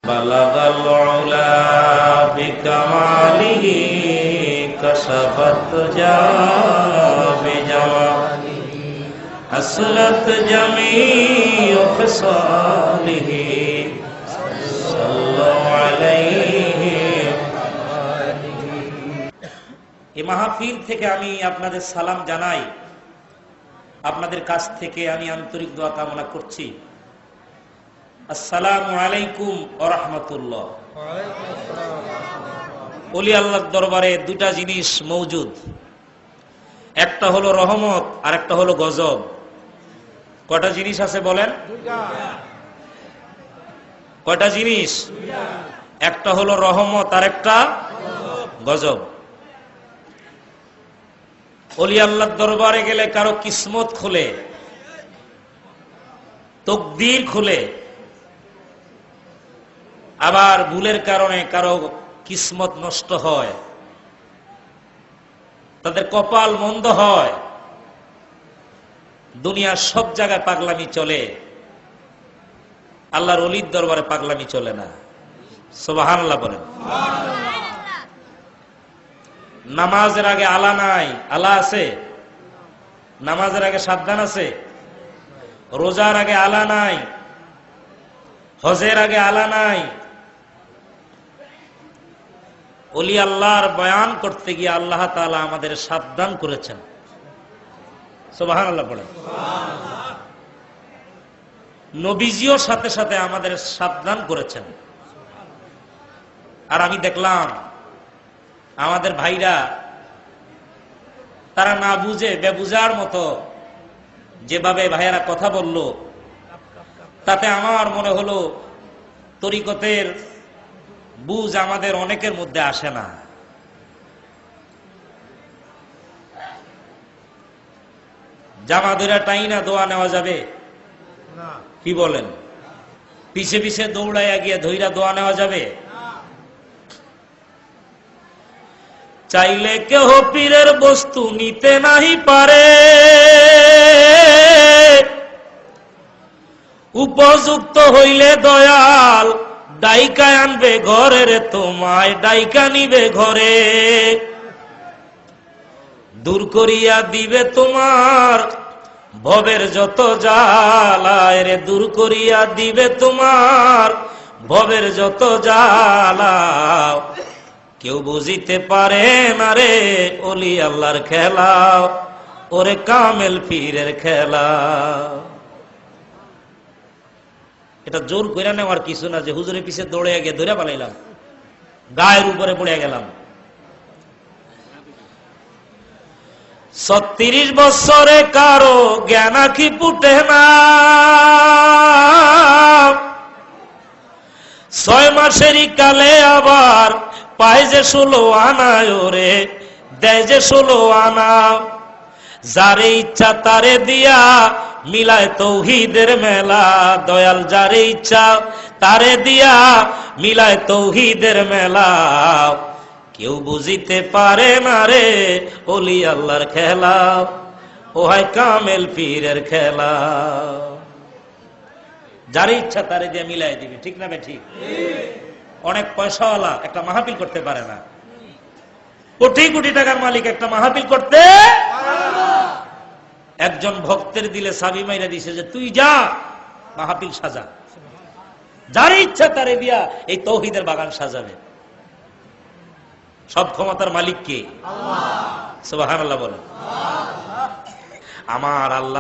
বালাগাল উলা বিকামালিহি কাশাফাত বিজামালিহি আসলাত জামিউ খিসালিহি সাল্লাল্লাহু আলাইহি। এই মাহফিল থেকে আমি আপনাদের সালাম জানাই। আপনাদের কাছ থেকে আমি আন্তরিক দোয়া কামনা করছি। আসসালামু আলাইকুম ওয়া রাহমাতুল্লাহ। ওলি আল্লাহর দরবারে দুটা জিনিস মওজুদ, একটা হলো রহমত আর একটা হলো গজব। কয়টা জিনিস আছে বলেন? কয়টা জিনিস? একটা হলো রহমত আর একটা গজব। ওলি আল্লাহর দরবারে গেলে কারো কিসমত খুলে, তকদির খুলে, আবার ভুলের কারণে কারো কিসমত নষ্ট হয়, তাদের কপাল মন্দ হয়। দুনিয়ার সব জায়গায় পাগলামি চলে, আল্লাহর ওলির দরবারে পাগলামি চলে না। সুবহানাল্লাহ বলেন। নামাজের আগে আলা নাই, আলা আছে? নামাজের আগে সাবধান আছে? রোজার আগে আলা নাই, হজের আগে আলা নাই। ওলি আল্লাহর বয়ান করতে গিয়ে আল্লাহ তাআলা আমাদের সাবধান করেছেন। সুবহানাল্লাহ বলেন। নবীজিও সাথে সাথে আমাদের সাবধান করেছেন। আর আমি দেখলাম আমাদের ভাইরা তারা না বুঝে বেবুজার মতো যেভাবে ভাইয়েরা কথা বলল, তাতে আমার মনে হলো তরিকতের বুঝ আমাদের অনেকের মধ্যে আসে না। জামা ধরে টাইনা দোয়া নেওয়া যাবে? কি বলেন? পিছে পিছে দৌড়াইয়া গিয়ে ধইরা দোয়া নেওয়া যাবে? চাইলে কেহ পীরের বস্তু নিতে নাহি পারে, উপযুক্ত হইলে দয়াল ডাইকা আনবে ঘরে রে, তোমায় ডাইকা নিবে ঘরে। দূর করিয়া দিবে তোমার ভবের যত জ্বালা রে, দূর করিয়া দিবে তোমার ভবের যত জ্বালা। কেউ বুঝিতে পারে না রে ওলি আল্লাহর খেলা, ওরে কামেল পীরের খেলা। এটা জোর করে নেওয়ার কিছু না যে হুজুরের পিছে দৌড়ে গিয়ে ধরে পালাইলাম, গায়ের উপরে পড়ে গেলাম। 36 বছরে কারো জ্ঞান আঁখি ফুটে না, 6 মাসেরই কালে আবার পায় যে 16 আনা, ওরে দেয় যে 16 আনা। যারে ইচ্ছা তারে দিয়া মিলায় তৌহিদের মেলা, দয়াল যারে ইচ্ছা তারে দিয়া মিলায় তৌহিদের মেলা। কেউ বুঝিতে পারে না রে ওলি আল্লাহর খেলা, ও হয় কামেল পীরের খেলা। যারে ইচ্ছা তারে দিয়ে মিলাই দিবে, ঠিক না? ঠিক। অনেক পয়সাওয়ালা একটা মাহফিল করতে পারে না, কোটি কোটি টাকার মালিক একটা মাহফিল করতে। একজন ভক্তের দিলে চাবি মাইরা দিছে যে তুই যা মাহফিল সাজা। যার ইচ্ছা তারে দিয়া এই তৌহিদের বাগান সাজাবে। সব ক্ষমতার মালিক কে? আল্লাহ। সুবহানাল্লাহ বলেন। আমার আল্লাহ